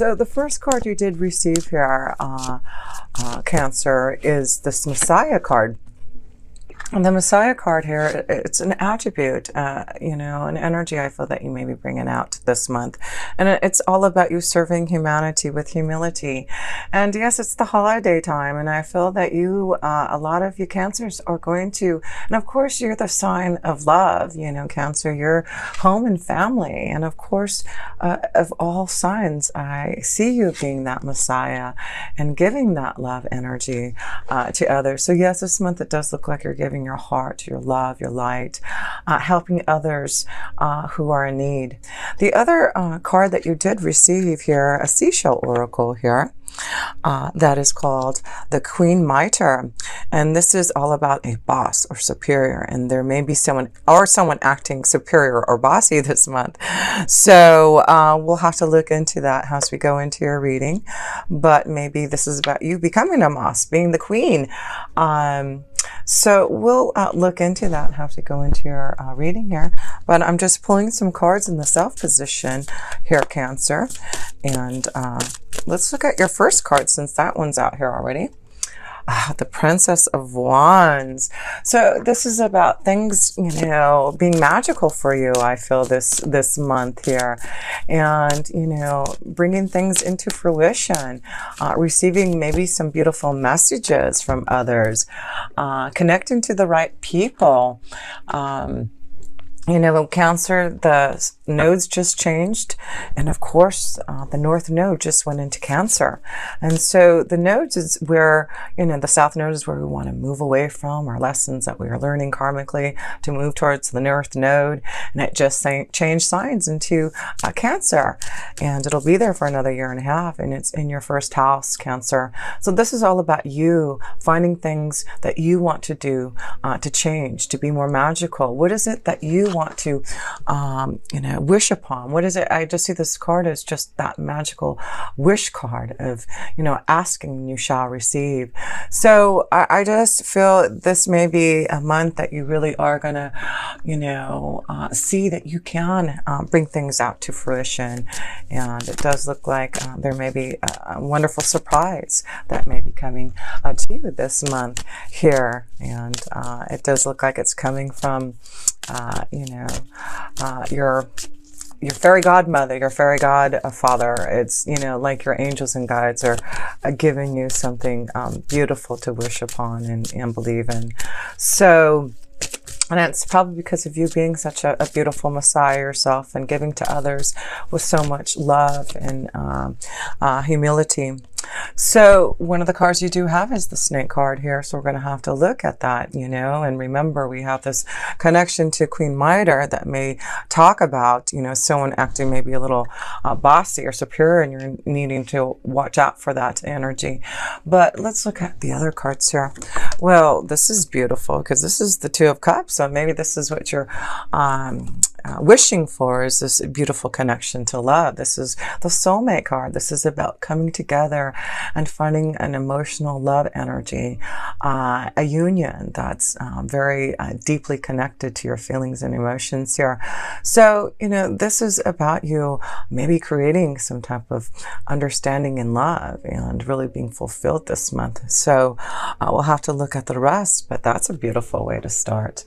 So the first card you did receive here, Cancer, is this Messiah card. And the Messiah card here, it's an attribute, an energy I feel that you may be bringing out this month. And it's all about you serving humanity with humility. And yes, it's the holiday time. And I feel that you, a lot of you Cancers are going to, and of course, you're the sign of love, Cancer, you're home and family. And of course, of all signs, I see you being that Messiah and giving that love energy to others. So yes, this month it does look like you're giving your heart, your love, your light, helping others who are in need. The other card that you did receive here, a seashell oracle here, that is called the Queen Mitre. And this is all about a boss or superior. And there may be someone acting superior or bossy this month. So we'll have to look into that as we go into your reading. But maybe this is about you becoming a boss, being the queen. So we'll look into that, have to go into your reading here. But I'm just pulling some cards in the self position here, Cancer. And let's look at your first card since that one's out here already. The Princess of Wands. So this is about things, being magical for you, I feel, this month here. And, bringing things into fruition, receiving maybe some beautiful messages from others, connecting to the right people. Cancer, the nodes just changed. And of course, the North Node just went into Cancer. And so the nodes is where, the South Node is where we want to move away from our lessons that we are learning karmically to move towards the North Node. And it just changed signs into Cancer. And it'll be there for another 1.5 years. And it's in your first house, Cancer. So this is all about you finding things that you want to do to change, to be more magical. What is it that you want to, wish upon? What is it? I just see this card as just that magical wish card of, asking and you shall receive. So I just feel this may be a month that you really are going to, see that you can bring things out to fruition. And it does look like there may be a wonderful surprise that may be coming to you this month here. And it does look like it's coming from your fairy godmother, your fairy godfather. It's, like your angels and guides are giving you something beautiful to wish upon and believe in. So, and it's probably because of you being such a beautiful Messiah yourself and giving to others with so much love and humility. So one of the cards you do have is the Snake card here. So we're going to have to look at that, and remember we have this connection to Queen Mitre that may talk about, someone acting maybe a little bossy or superior, and you're needing to watch out for that energy. But let's look at the other cards here. Well, this is beautiful because this is the Two of Cups. So maybe this is what you're wishing for, is this beautiful connection to love. This is the soulmate card. This is about coming together and finding an emotional love energy, a union that's very deeply connected to your feelings and emotions here. So, this is about you maybe creating some type of understanding and love and really being fulfilled this month. So we'll have to look at the rest, but that's a beautiful way to start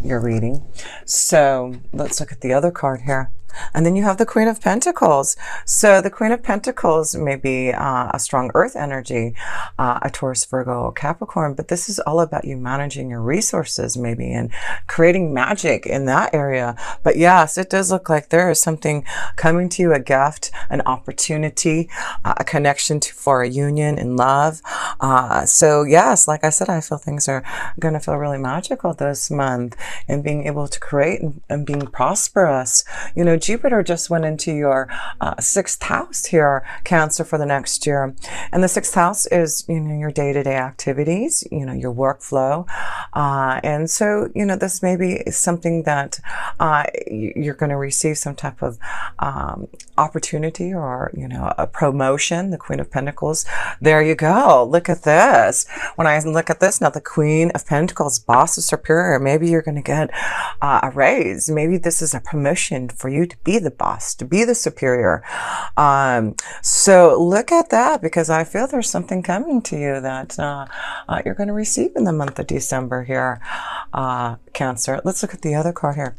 your reading. So let's look at the other card here. And then you have the Queen of Pentacles. So the Queen of Pentacles may be a strong earth energy, a Taurus, Virgo, or Capricorn, but this is all about you managing your resources maybe and creating magic in that area. But yes, it does look like there is something coming to you, a gift, an opportunity, a connection for a union in love. So yes, like I said, I feel things are going to feel really magical this month, and being able to create and being prosperous. Jupiter just went into your 6th house here, Cancer, for the next year. And the 6th house is, your day-to-day activities, your workflow. And so, this may be something that you're going to receive some type of opportunity or, a promotion. The Queen of Pentacles. There you go. Look at this. When I look at this now, the Queen of Pentacles, boss or superior, maybe you're going to get a raise. Maybe this is a promotion for you to be the boss, to be the superior. So look at that, because I feel there's something coming to you that you're going to receive in the month of December here, Cancer. Let's look at the other card here.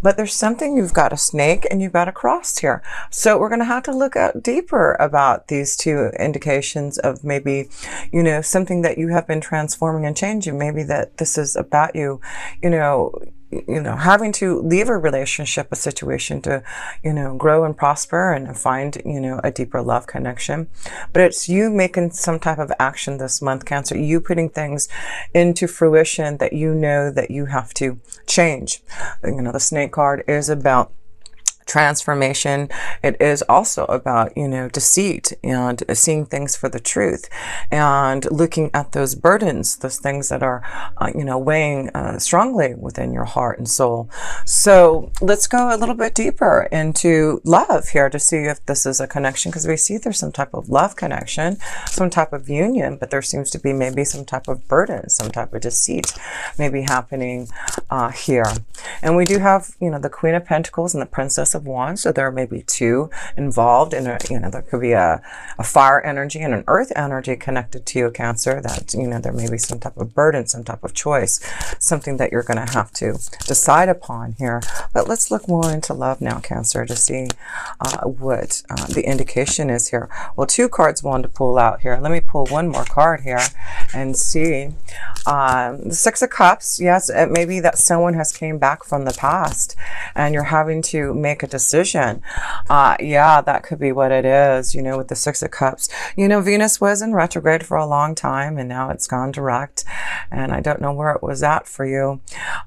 But there's something, you've got a snake and you've got a cross here. So we're going to have to look out deeper about these two indications of maybe, you know, something that you have been transforming and changing. Maybe that this is about you, you know, having to leave a relationship, a situation to, you know, grow and prosper and find, you know, a deeper love connection. But it's you making some type of action this month, Cancer, you putting things into fruition that you know that you have to change. You know, the snake card is about transformation. It is also about, you know, deceit and seeing things for the truth and looking at those burdens, those things that are, you know, weighing strongly within your heart and soul. So let's go a little bit deeper into love here to see if this is a connection, because we see there's some type of love connection, some type of union, but there seems to be maybe some type of burden, some type of deceit maybe happening here. And we do have, you know, the Queen of Pentacles and the Princess of Wands, so there may be two involved in a, you know, there could be a fire energy and an earth energy connected to you, Cancer, that, you know, there may be some type of burden, some type of choice, something that you're going to have to decide upon here. But let's look more into love now, Cancer, to see what the indication is here. Well, two cards wanted to pull out here. Let me pull one more card here and see. The Six of Cups. Yes, it may be that someone has came back from the past and you're having to make a decision. Yeah, that could be what it is, you know, with the Six of Cups. You know, Venus was in retrograde for a long time and now it's gone direct. And I don't know where it was at for you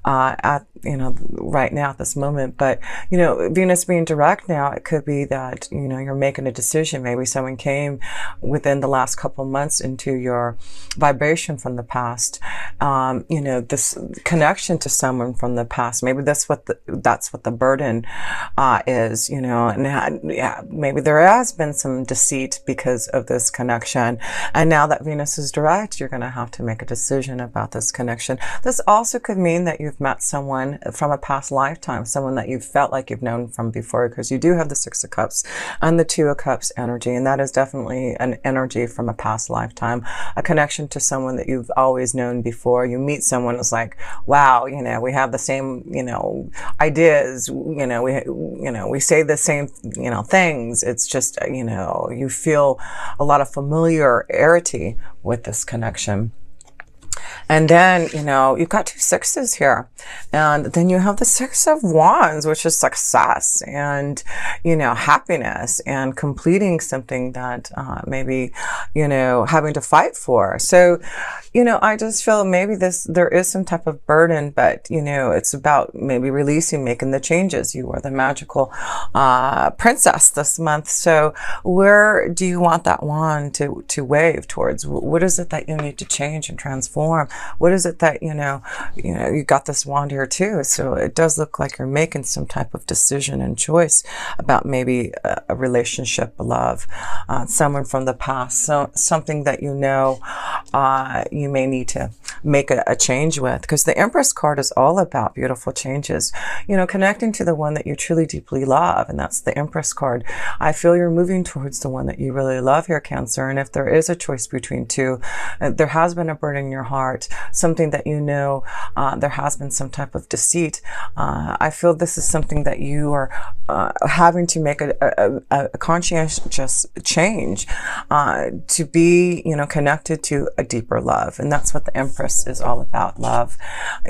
at, you know, right now at this moment. But, you know, Venus being direct now, it could be that, you know, you're making a decision. Maybe someone came within the last couple months into your vibration from the past. You know, this connection to someone from the past. Maybe that's what the burden is, you know, and yeah, maybe there has been some deceit because of this connection. And now that Venus is direct, you're going to have to make a decision about this connection. This also could mean that you've met someone from a past lifetime, someone that you felt like you've known from before, because you do have the Six of Cups and the Two of Cups energy. And that is definitely an energy from a past lifetime, a connection to someone that you've always known before. You meet someone who's like, wow, you know, we have the same, you know, ideas, you know, we say the same, you know, things. It's just, you know, you feel a lot of familiarity with this connection. And then, you know, you've got two sixes here. And then you have the Six of Wands, which is success and, you know, happiness and completing something that maybe, you know, having to fight for. So, you know, I just feel maybe there is some type of burden, but, you know, it's about maybe releasing, making the changes. You are the magical princess this month. So where do you want that wand to wave towards? What is it that you need to change and transform? What is it that, you know, you got this wand here too. So it does look like you're making some type of decision and choice about maybe a relationship, a love, someone from the past, so something that, you know, you may need to make a change with, because the Empress card is all about beautiful changes, you know, connecting to the one that you truly deeply love. And that's the Empress card. I feel you're moving towards the one that you really love here, Cancer. And if there is a choice between two, there has been a burden in your heart, something that, you know, there has been some type of deceit. I feel this is something that you are having to make a conscientious change to be, you know, connected to a deeper love. And that's what the Empress is all about, love.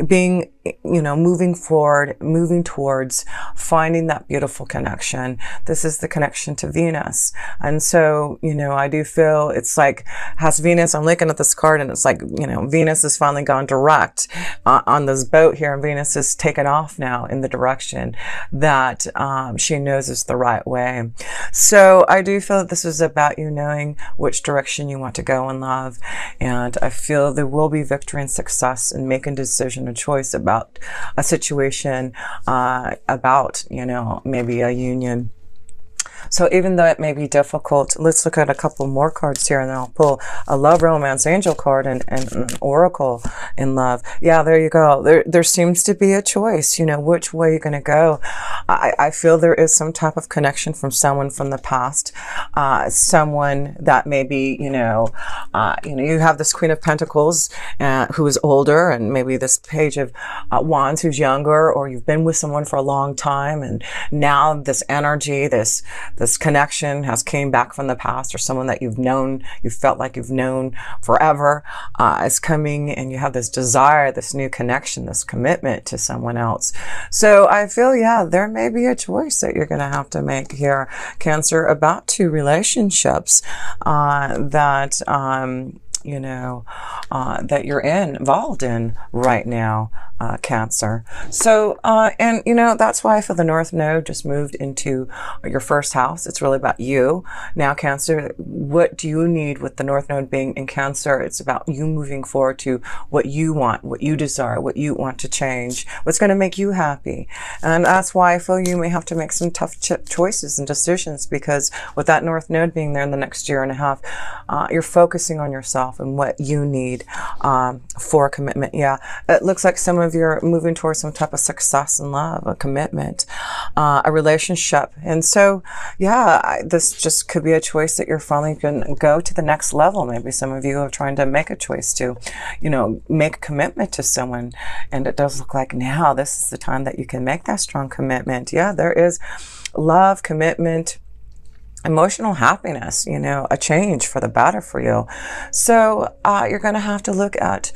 Being, you know, moving forward, moving towards finding that beautiful connection. This is the connection to Venus. And so, you know, I do feel it's like, has Venus, I'm looking at this card and it's like, you know, Venus has finally gone direct on this boat here, and Venus is taken off now in the direction that she knows is the right way. So I do feel that this is about you knowing which direction you want to go in love. And I feel there will be victory and success in making a decision, a choice about a situation, about, you know, maybe a union. So even though it may be difficult, let's look at a couple more cards here, and then I'll pull a love romance angel card and an oracle in love. Yeah, there you go. There seems to be a choice, you know, which way you're going to go. I feel there is some type of connection from someone from the past, someone that maybe, you have this Queen of Pentacles who is older, and maybe this Page of Wands who's younger, or you've been with someone for a long time, and now this energy, this connection has came back from the past, or someone that you've known, you felt like you've known forever, is coming, and you have this desire, this new connection, this commitment to someone else. So I feel, yeah, there may be a choice that you're going to have to make here, Cancer, about two relationships that you're involved in right now, Cancer. So, and that's why I feel the North Node just moved into your first house. It's really about you. Now, Cancer, what do you need with the North Node being in Cancer? It's about you moving forward to what you want, what you desire, what you want to change, what's going to make you happy. And that's why I feel you may have to make some tough choices and decisions, because with that North Node being there in the next year and a half, you're focusing on yourself and what you need for a commitment. Yeah, it looks like some of you are moving towards some type of success in love, a commitment, a relationship. And so, yeah, this just could be a choice that you're finally going to go to the next level. Maybe some of you are trying to make a choice to, make a commitment to someone. And it does look like now this is the time that you can make that strong commitment. Yeah, there is love, commitment, emotional happiness, a change for the better for you. So you're going to have to look at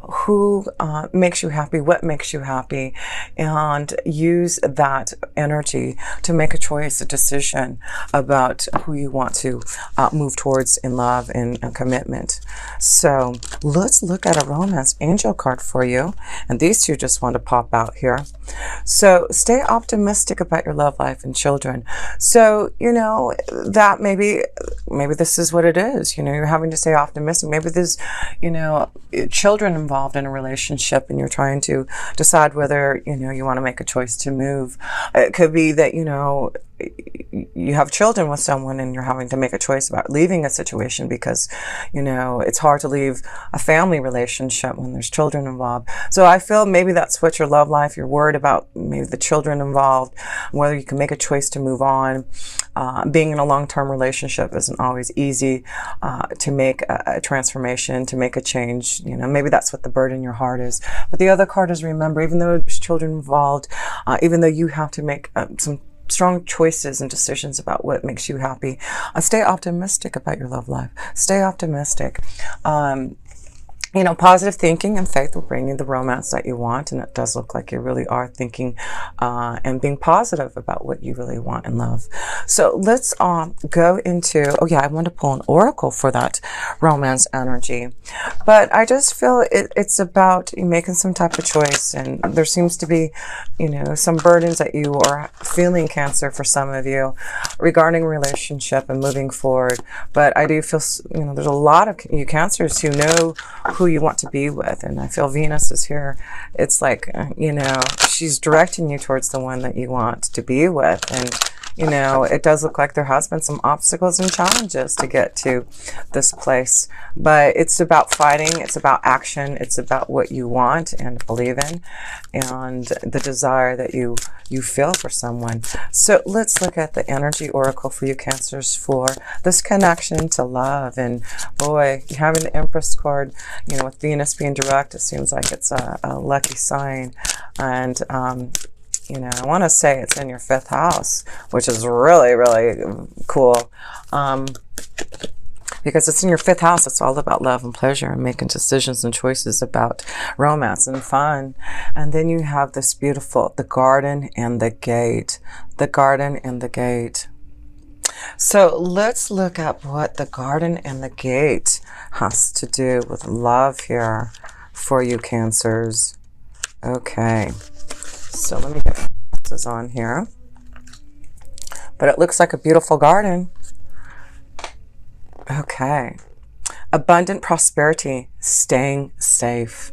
who makes you happy, what makes you happy, and use that energy to make a choice, a decision about who you want to move towards in love and commitment. So let's look at a romance angel card for you. And these two just want to pop out here. So stay optimistic about your love life and children. So, that maybe this is what it is. You're having to stay optimistic. Maybe there's, children involved in a relationship, and you're trying to decide whether, you want to make a choice to move. It could be that, you have children with someone and you're having to make a choice about leaving a situation because, it's hard to leave a family relationship when there's children involved. So I feel maybe that's what your love life, you're worried about maybe the children involved, whether you can make a choice to move on. Being in a long-term relationship isn't always easy to make a transformation, to make a change. Maybe that's what the burden in your heart is. But the other card is, remember, even though there's children involved, even though you have to make some strong choices and decisions about what makes you happy, stay optimistic about your love life. Stay optimistic. Positive thinking and faith will bring you the romance that you want, and it does look like you really are thinking and being positive about what you really want in love. So let's go into, I want to pull an oracle for that romance energy. But I just feel it's about you making some type of choice, and there seems to be, some burdens that you are feeling, Cancer, for some of you regarding relationship and moving forward. But I do feel, there's a lot of you Cancers who know who you want to be with, and I feel Venus is here. It's like, she's directing you towards the one that you want to be with. And it does look like there has been some obstacles and challenges to get to this place, but it's about fighting, it's about action, it's about what you want and believe in, and the desire that you feel for someone. So let's look at the energy oracle for you Cancers for this connection to love. And boy, having the Empress card, with Venus being direct, it seems like it's a lucky sign. And I want to say it's in your 5th house, which is really, really cool. Because it's in your 5th house, it's all about love and pleasure and making decisions and choices about romance and fun. And then you have this beautiful, the garden and the gate. The garden and the gate. So let's look at what the garden and the gate has to do with love here for you Cancers. Okay. So let me get my glasses on here. But it looks like a beautiful garden. Okay. Abundant prosperity, staying safe.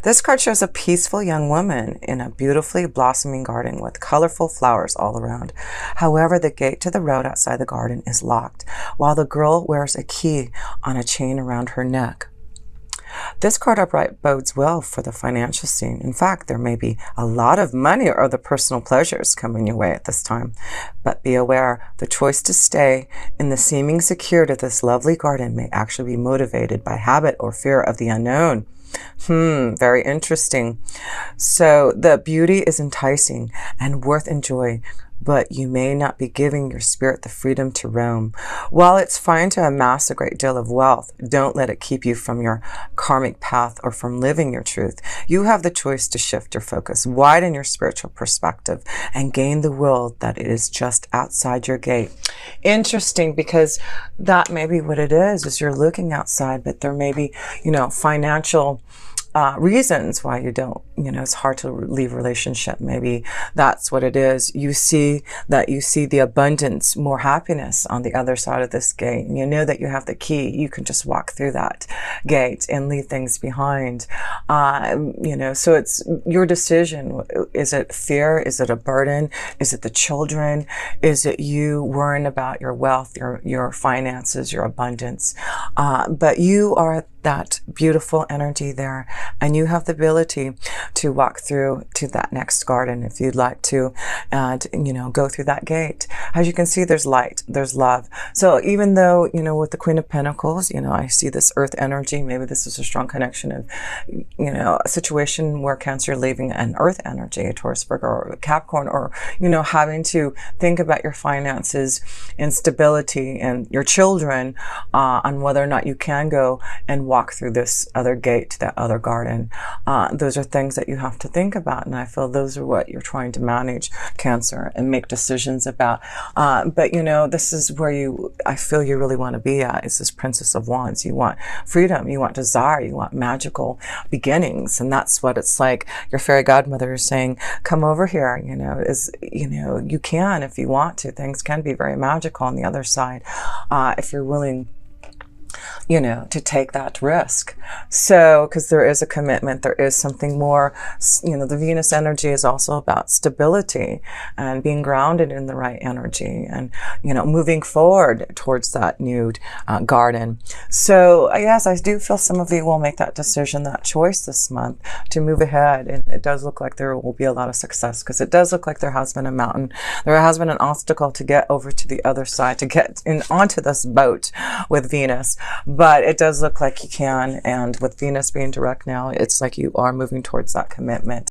This card shows a peaceful young woman in a beautifully blossoming garden with colorful flowers all around. However, the gate to the road outside the garden is locked, while the girl wears a key on a chain around her neck. This card upright bodes well for the financial scene. In fact, there may be a lot of money or other personal pleasures coming your way at this time. But be aware, the choice to stay in the seeming security of this lovely garden may actually be motivated by habit or fear of the unknown. Very interesting. So the beauty is enticing and worth enjoying, but you may not be giving your spirit the freedom to roam. While it's fine to amass a great deal of wealth, don't let it keep you from your karmic path or from living your truth. You have the choice to shift your focus, widen your spiritual perspective, and gain the world that is just outside your gate. Interesting, because that may be what it is you're looking outside, but there may be, financial reasons why you don't, it's hard to leave a relationship. Maybe that's what it is. You see the abundance, more happiness on the other side of this gate. And you know that you have the key. You can just walk through that gate and leave things behind. So it's your decision. Is it fear? Is it a burden? Is it the children? Is it you worrying about your wealth, your finances, your abundance? But you are that beautiful energy there, and you have the ability to walk through to that next garden if you'd like to, and go through that gate. As you can see, there's light, there's love. So even though with the Queen of Pentacles, I see this earth energy. Maybe this is a strong connection of a situation where Cancer leaving an earth energy, a Taurus, Virgo, or Capricorn, or having to think about your finances and stability and your children, on whether or not you can go and walk through this other gate to that other garden. Those are things that you have to think about, and I feel those are what you're trying to manage, Cancer, and make decisions about. But this is where I feel you really want to be at, is this Princess of Wands. You want freedom, you want desire, you want magical beginnings, and that's what it's like. Your fairy godmother is saying, come over here. You can, if you want to. Things can be very magical on the other side, if you're willing to take that risk. So, because there is a commitment, there is something more, the Venus energy is also about stability and being grounded in the right energy and, moving forward towards that new garden. So, yes, I do feel some of you will make that decision, that choice this month to move ahead. And it does look like there will be a lot of success, because it does look like there has been a mountain. There has been an obstacle to get over to the other side, to get onto this boat with Venus. But it does look like you can, and with Venus being direct now, it's like you are moving towards that commitment.